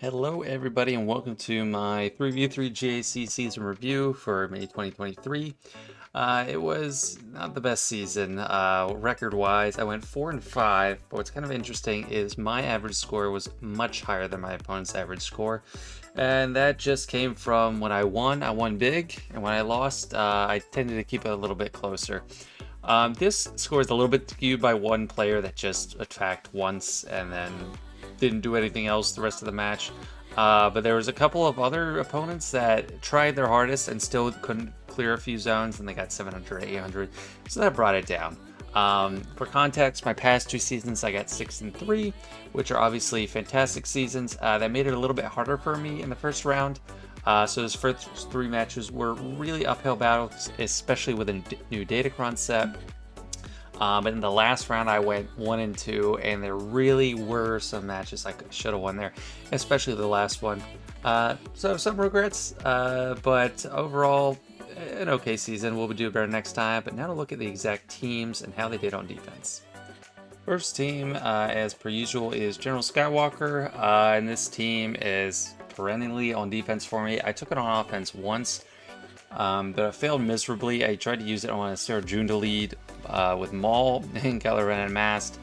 Hello everybody and welcome to my 3v3 GAC season review for May 2023. It was not the best season record-wise. I went 4-5, but what's kind of interesting is my average score was much higher than my opponent's average score. And that just came from when I won big, and when I lost, I tended to keep it a little bit closer. This score is a little bit skewed by one player that just attacked once and then didn't do anything else the rest of the match. But there was a couple of other opponents that tried their hardest and still couldn't clear a few zones, and they got 700, 800, so that brought it down. For context, my past two seasons I got 6 and 3, which are obviously fantastic seasons. That made it a little bit harder for me in the first round. So those first 3 matches were really uphill battles, especially with a new Datacron set. But in the last round, I went 1 and 2, and there really were some matches I should have won there, especially the last one. So some regrets, but overall, an okay season. We'll do better next time. But now to look at the exact teams and how they did on defense. First team, as per usual, is General Skywalker, and this team is perennially on defense for me. I took it on offense once. But I failed miserably. I tried to use it on a Sarah Junda lead with Maul and Kylo Ren and Mast.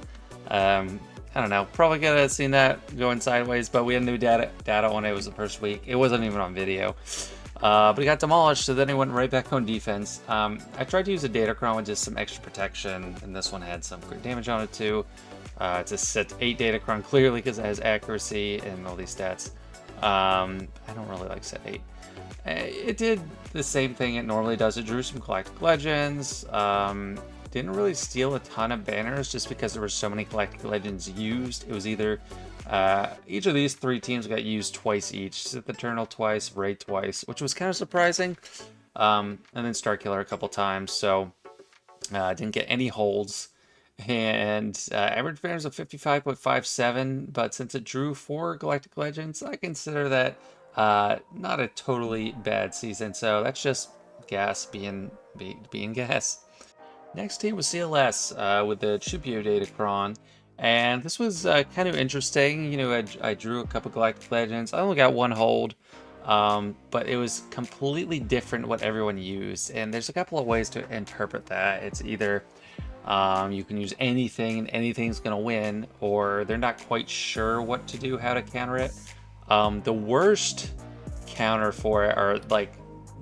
I don't know, probably could have seen that going sideways, but we had new data on it. It was the first week. It wasn't even on video. But it got demolished, so then it went right back on defense. I tried to use a Datacron with just some extra protection, and this one had some great damage on it too. It's a set 8 Datacron clearly because it has accuracy and all these stats. I don't really like set 8. It did the same thing it normally does. It drew some Galactic Legends. Didn't really steal a ton of banners just because there were so many Galactic Legends used. It was either each of these 3 teams got used twice each. Sith Eternal twice, Raid twice, which was kind of surprising. And then Starkiller a couple times, so didn't get any holds. And average banners of 55.57, but since it drew 4 Galactic Legends, I consider that not a totally bad season. So that's just gas being gas. Next team was CLS with the Chupio Datacron, and this was kind of interesting. You know, I drew a couple Galactic Legends. I only got 1 hold, but it was completely different what everyone used, and there's a couple of ways to interpret that. It's either you can use anything and anything's gonna win, or they're not quite sure what to do, how to counter it. The worst counter for it, or like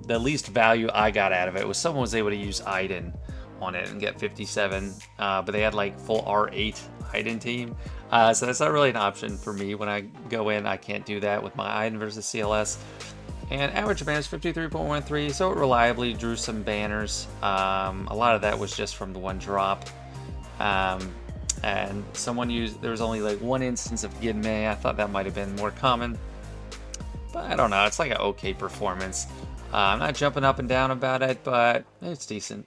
the least value I got out of it, was someone was able to use Iden on it and get 57, but they had like full R8 Iden team, so that's not really an option for me. When I go in, I can't do that with my Iden versus CLS. And average banners 53.13, so it reliably drew some banners. A lot of that was just from the 1 drop. And someone used, there was only like 1 instance of Gidme. I thought that might have been more common, but I don't know, it's like an okay performance. I'm not jumping up and down about it, but it's decent.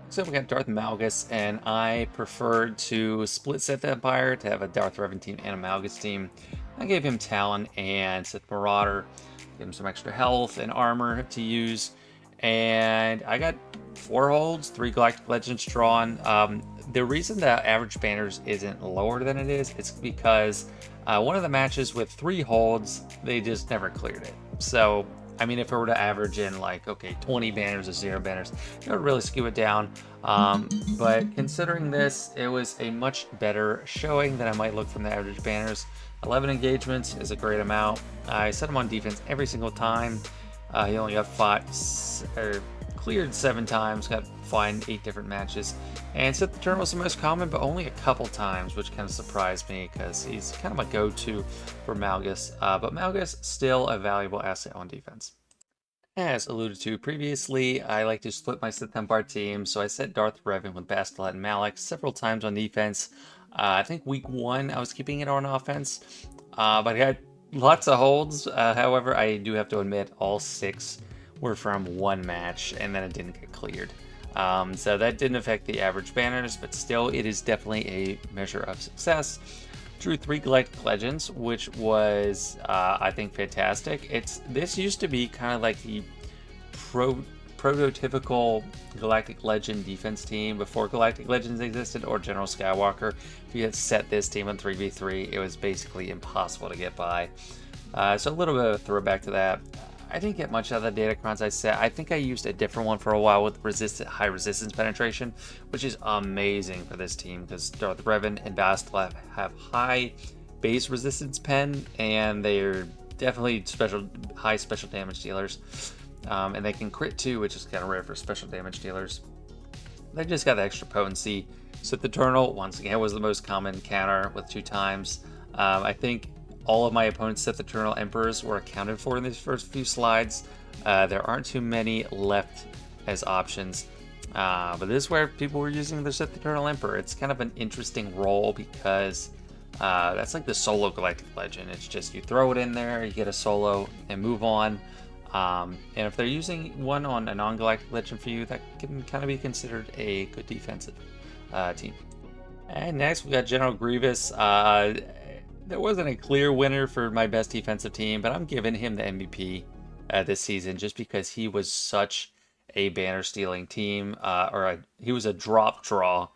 So we got Darth Malgus, and I preferred to split Sith Empire to have a Darth Revan team and a Malgus team. I gave him Talon and Sith Marauder, gave him some extra health and armor to use, and I got 4 holds, 3 Galactic Legends drawn. The reason that average banners isn't lower than it is, it's because one of the matches with 3 holds, they just never cleared it. So, I mean, if it were to average in like, okay, 20 banners or 0 banners, it would really skew it down. But considering this, it was a much better showing than I might look from the average banners. 11 engagements is a great amount. I set him on defense every single time. He only got cleared 7 times, got fined 8 different matches, and Sith Eternal was the most common, but only a couple times, which kind of surprised me because he's kind of my go-to for Malgus. But Malgus still a valuable asset on defense. As alluded to previously, I like to split my Sith Empire team, so I set Darth Revan with Bastila and Malak several times on defense. I think week 1 I was keeping it on offense, but I got lots of holds. However, I do have to admit all 6 were from 1 match, and then it didn't get cleared. So that didn't affect the average banners, but still it is definitely a measure of success. Drew 3 Galactic Legends, which was I think fantastic. This used to be kind of like the prototypical Galactic Legend defense team before Galactic Legends existed, or General Skywalker. If you had set this team on 3v3, it was basically impossible to get by. So a little bit of a throwback to that. I didn't get much out of the Datacrons I set. I think I used a different one for a while with high resistance penetration, which is amazing for this team because Darth Revan and Bastila have high base resistance pen, and they're definitely high special damage dealers. And they can crit too, which is kind of rare for special damage dealers. They just got the extra potency. Sith Eternal, once again, was the most common counter with 2 times. I think all of my opponent's Sith Eternal Emperors were accounted for in these first few slides. There aren't too many left as options. But this is where people were using their Sith Eternal Emperor. It's kind of an interesting role because that's like the solo Galactic Legend. It's just you throw it in there, you get a solo, and move on. And if they're using one on a non-Galactic Legend for you, that can kind of be considered a good defensive team. And next we got General Grievous. There wasn't a clear winner for my best defensive team, but I'm giving him the MVP this season just because he was such a banner stealing team, he was a drop draw.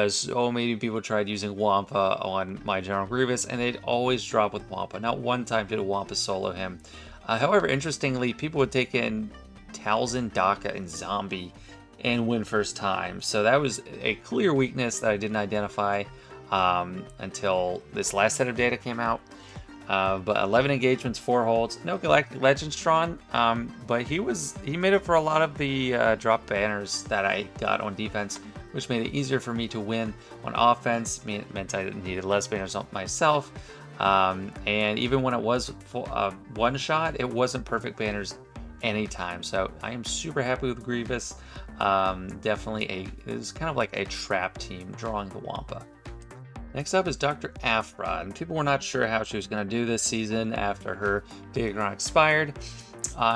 So many people tried using Wampa on my General Grievous, and they'd always drop with Wampa. Not one time did a Wampa solo him. However, interestingly, people would take in Talzin, Daka, and Zombie and win first time. So that was a clear weakness that I didn't identify until this last set of data came out. But 11 engagements, 4 holds, no Galactic Legends drawn, but he made up for a lot of the drop banners that I got on defense, which made it easier for me to win on offense. It meant I needed less banners on myself, and even when it was one shot, it wasn't perfect banners anytime. So I am super happy with Grievous. Definitely it was kind of like a trap team drawing the Wampa. Next up is Dr. Aphra, and people were not sure how she was going to do this season after her Datacron expired.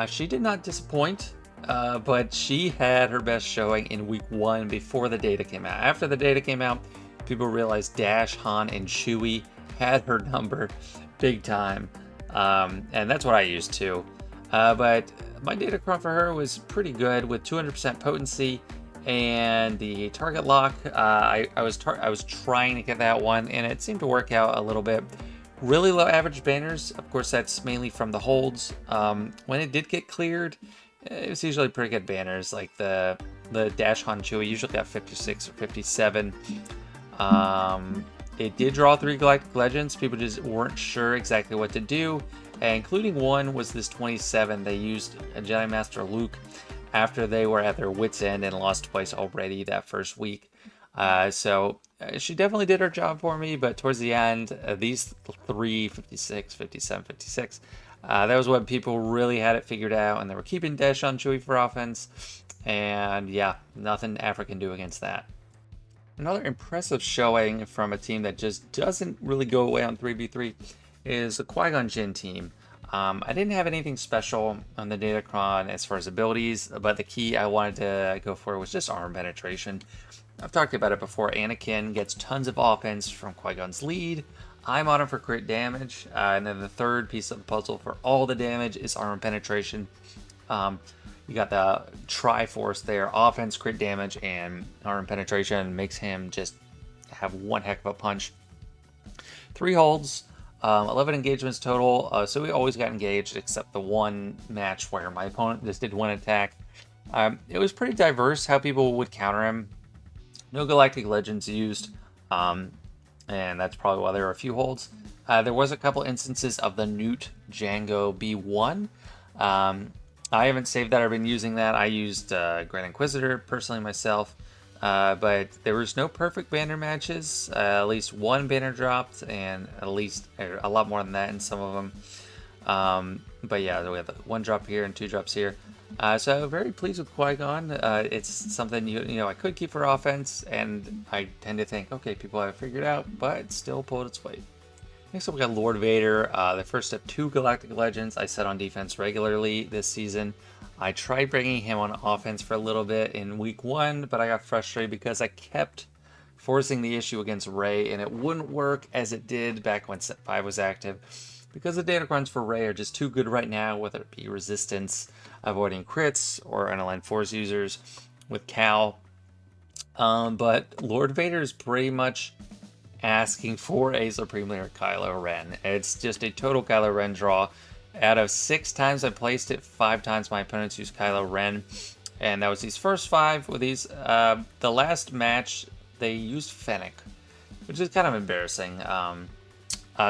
She did not disappoint, but she had her best showing in week 1 before the data came out. After the data came out, people realized Dash, Han, and Chewie had her number big time, and that's what I used too. But my Datacron for her was pretty good with 200% potency. And the target lock, I was trying to get that one, and it seemed to work out a little bit. Really low average banners, of course, that's mainly from the holds. When it did get cleared, it was usually pretty good banners. Like the Dash Han Chewie usually got 56 or 57. It did draw 3 Galactic Legends. People just weren't sure exactly what to do, including one was this 27. They used a Jedi Master Luke after they were at their wits' end and lost twice already that first week. So she definitely did her job for me, but towards the end, these 3, 56, 57, 56, that was when people really had it figured out, and they were keeping Dash on Chewie for offense, and yeah, nothing Aphra can do against that. Another impressive showing from a team that just doesn't really go away on 3v3 is the Qui-Gon Jinn team. I didn't have anything special on the Datacron as far as abilities, but the key I wanted to go for was just armor penetration. I've talked about it before. Anakin gets tons of offense from Qui-Gon's lead. I'm on him for crit damage, and then the third piece of the puzzle for all the damage is armor penetration. You got the Triforce there, offense, crit damage, and armor penetration makes him just have one heck of a punch. 3 holds. 11 engagements total, so we always got engaged except the one match where my opponent just did one attack. It was pretty diverse how people would counter him. No Galactic Legends used, and that's probably why there were a few holds. There was a couple instances of the Newt Django B1. I haven't saved that. I've been using that. I used Grand Inquisitor personally myself. But there was no perfect banner matches. At least one banner dropped, and at least a lot more than that in some of them. But yeah, we have 1 drop here and 2 drops here. So very pleased with Qui-Gon. It's something you know I could keep for offense, and I tend to think, okay, people have it figured out, but it still pulled its weight. Next up, we got Lord Vader, the first of 2 Galactic Legends I set on defense regularly this season. I tried bringing him on offense for a little bit in week 1, but I got frustrated because I kept forcing the issue against Rey, and it wouldn't work as it did back when Set 5 was active, because the Datacrons for Rey are just too good right now, whether it be resistance, avoiding crits, or unaligned Force users with Cal. But Lord Vader is pretty much asking for a Supreme Leader Kylo Ren. It's just a total Kylo Ren draw. Out of 6 times I placed it, 5 times my opponents used Kylo Ren. And that was these first 5 with these. The last match, they used Fennec, which is kind of embarrassing.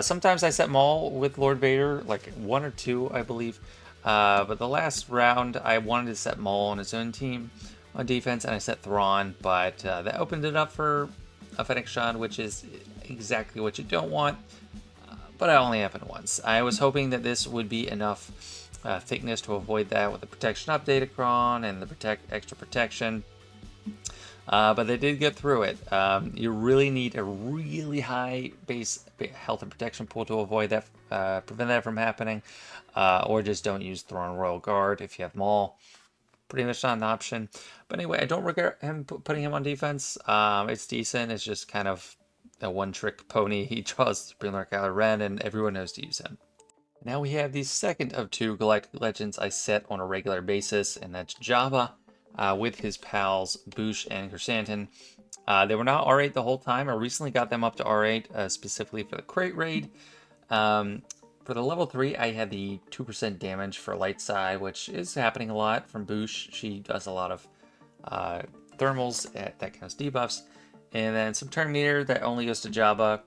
Sometimes I set Maul with Lord Vader, like 1 or 2, I believe. But the last round, I wanted to set Maul on his own team on defense, and I set Thrawn, but that opened it up for a Fennec shot, which is exactly what you don't want. But I only happened once. I was hoping that this would be enough thickness to avoid that with the protection up Datacron and the extra protection. But they did get through it. You really need a really high base health and protection pool to avoid that, prevent that from happening. Or just don't use Thrawn Royal Guard if you have Maul. Pretty much not an option. But anyway, I don't regret him putting him on defense. It's decent. It's just kind of a one-trick pony. He draws Supreme Lord Kylo Ren, and everyone knows to use him. Now we have the second of 2 Galactic Legends I set on a regular basis, and that's Jabba with his pals Boushh and Chrysanthemum. They were not R8 the whole time. I recently got them up to R8 specifically for the crate raid. For the level 3, I had the 2% damage for light side, which is happening a lot from Boushh. She does a lot of thermals that counts debuffs. And then some turn meter that only goes to Jabba.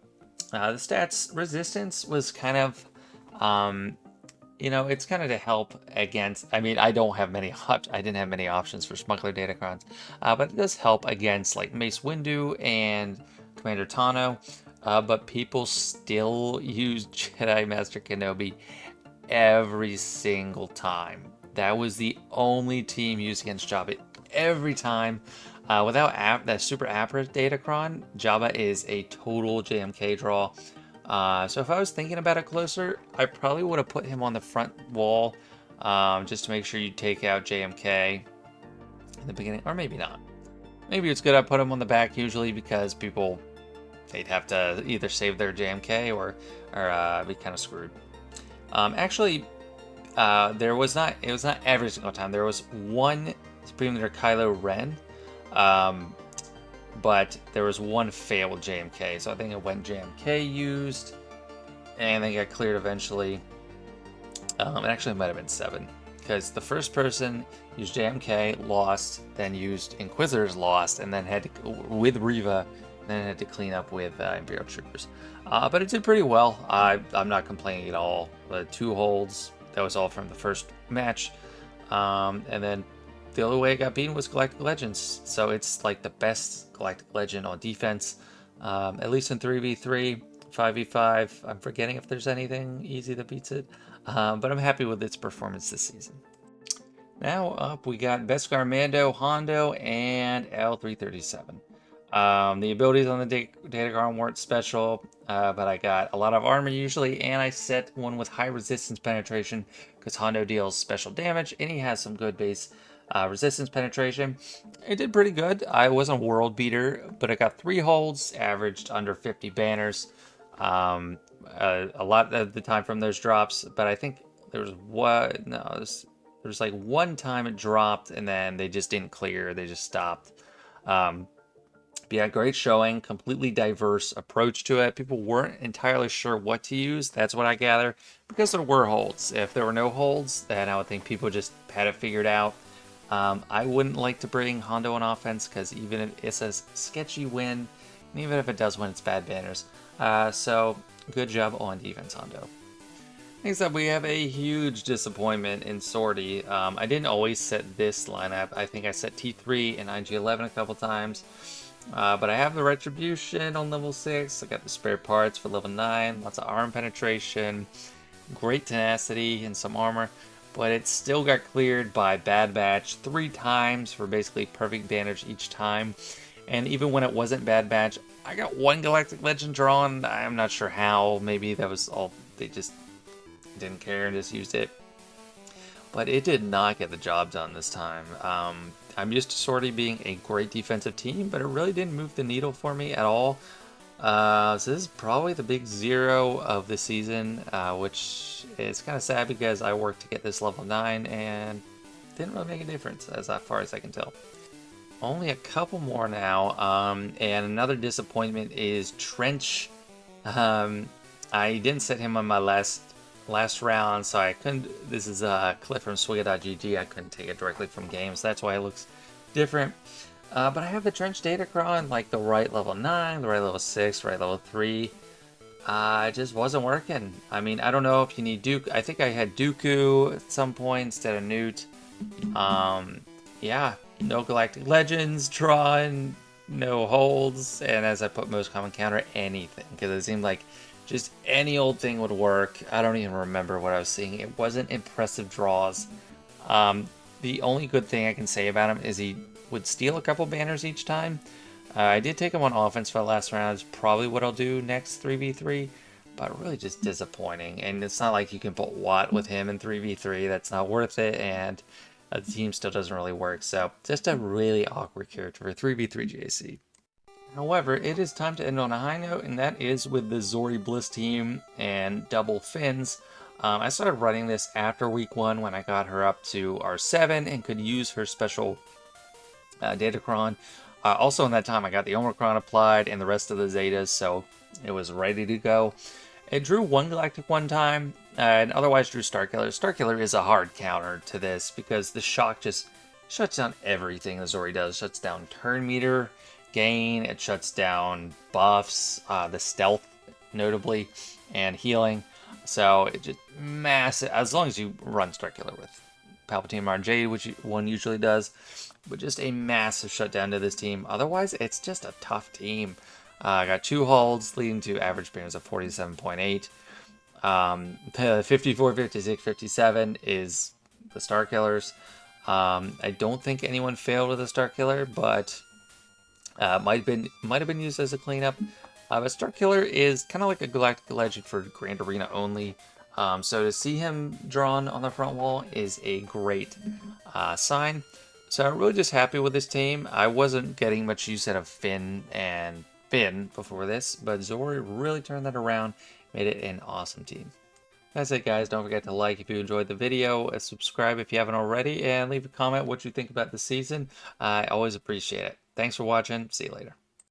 The stats resistance was kind of, it's kind of to help against. I mean, I don't have many. I didn't have many options for Smuggler Datacrons, but it does help against like Mace Windu and Commander Tano. But people still use Jedi Master Kenobi every single time. That was the only team used against Jabba every time. Without that Super Aphra Datacron, Jabba is a total JMK draw. So if I was thinking about it closer, I probably would have put him on the front wall just to make sure you take out JMK in the beginning, or maybe not. Maybe it's good I put him on the back usually because people, they'd have to either save their JMK or be kind of screwed. Actually, it was not every single time. There was one Supreme Leader Kylo Ren, but there was one failed JMK. So I think it went JMK used, and then got cleared eventually. It actually might have been 7, because the first person used JMK, lost, then used Inquisitors, lost, and then had to, with Reva, then had to clean up with Imperial Troopers. But it did pretty well. I'm not complaining at all. 2 holds, that was all from the first match. And then the only way it got beaten was Galactic Legends. So it's like the best Galactic Legend on defense, at least in 3v3, 5v5. I'm forgetting if there's anything easy that beats it. But I'm happy with its performance this season. Now up we got Beskar Mando, Hondo, and L337. The abilities on the Datacron weren't special, but I got a lot of armor usually, and I set one with high resistance penetration because Hondo deals special damage, and he has some good base resistance penetration. It did pretty good. I wasn't a world beater, but I got 3 holds, averaged under 50 banners. A lot of the time from those drops, but I think there was there's like one time it dropped, and then they just didn't clear. They just stopped. But yeah, great showing, completely diverse approach to it. People weren't entirely sure what to use. That's what I gather, because there were holds. If there were no holds, then I would think people just had it figured out. I wouldn't like to bring Hondo on offense, because even if it's a sketchy win, and even if it does win, it's bad banners. So good job on defense, Hondo. Next up, we have a huge disappointment in Zori. I didn't always set this lineup. I think I set T3 and IG-11 a couple times. But I have the Retribution on level 6. I got the spare parts for level 9. Lots of arm penetration. Great tenacity and some armor. But it still got cleared by Bad Batch 3 times for basically perfect damage each time. And even when it wasn't Bad Batch, I got 1 Galactic Legend drawn. I'm not sure how. Maybe that was all, they just didn't care and just used it. But it did not get the job done this time. I'm used to Zori being a great defensive team, but it really didn't move the needle for me at all. So this is probably the big 0 of the season, which is kind of sad because I worked to get this level 9 and didn't really make a difference as far as I can tell. Only a couple more now, and another disappointment is Trench. I didn't set him on my last last round, so I couldn't. This is a clip from Swigga.gg. I couldn't take it directly from games. That's why it looks different. But I have the Trench Datacron, like the right level 9, the right level 6, right level 3. It just wasn't working. I mean, I don't know if you need Dooku. I think I had Dooku at some point instead of Newt. Yeah, no Galactic Legends drawn, no holds, and as I put most common counter, anything, because it seemed like just any old thing would work. I don't even remember what I was seeing. It wasn't impressive draws. The only good thing I can say about him is he would steal a couple banners each time. I did take him on offense for the last round. It's probably what I'll do next 3v3, but really just disappointing. And it's not like you can put Watt with him in 3v3. That's not worth it, and the team still doesn't really work. So just a really awkward character for 3v3 JC. However, it is time to end on a high note, and that is with the Zori Bliss team and double fins. I started running this after week 1 when I got her up to R7 and could use her special Datacron. Also in that time I got the Omicron applied and the rest of the Zetas, so it was ready to go. It drew 1 Galactic one time, and otherwise drew Starkiller. Starkiller is a hard counter to this because the shock just shuts down everything the Zori does. It shuts down turn meter gain, it shuts down buffs, the stealth notably, and healing. So it just massive, as long as you run Starkiller with Palpatine RNG, which one usually does, but just a massive shutdown to this team. Otherwise, it's just a tough team. I got 2 holds leading to average banners of 47.8. 54, 56, 57 is the Starkillers. I don't think anyone failed with the Starkiller, but might have been used as a cleanup. But Starkiller is kind of like a Galactic Legend for Grand Arena only. So to see him drawn on the front wall is a great sign. So I'm really just happy with this team. I wasn't getting much use out of Finn and Finn before this, but Zori really turned that around, made it an awesome team. That's it, guys. Don't forget to like if you enjoyed the video, subscribe if you haven't already, and leave a comment what you think about the season. I always appreciate it. Thanks for watching. See you later.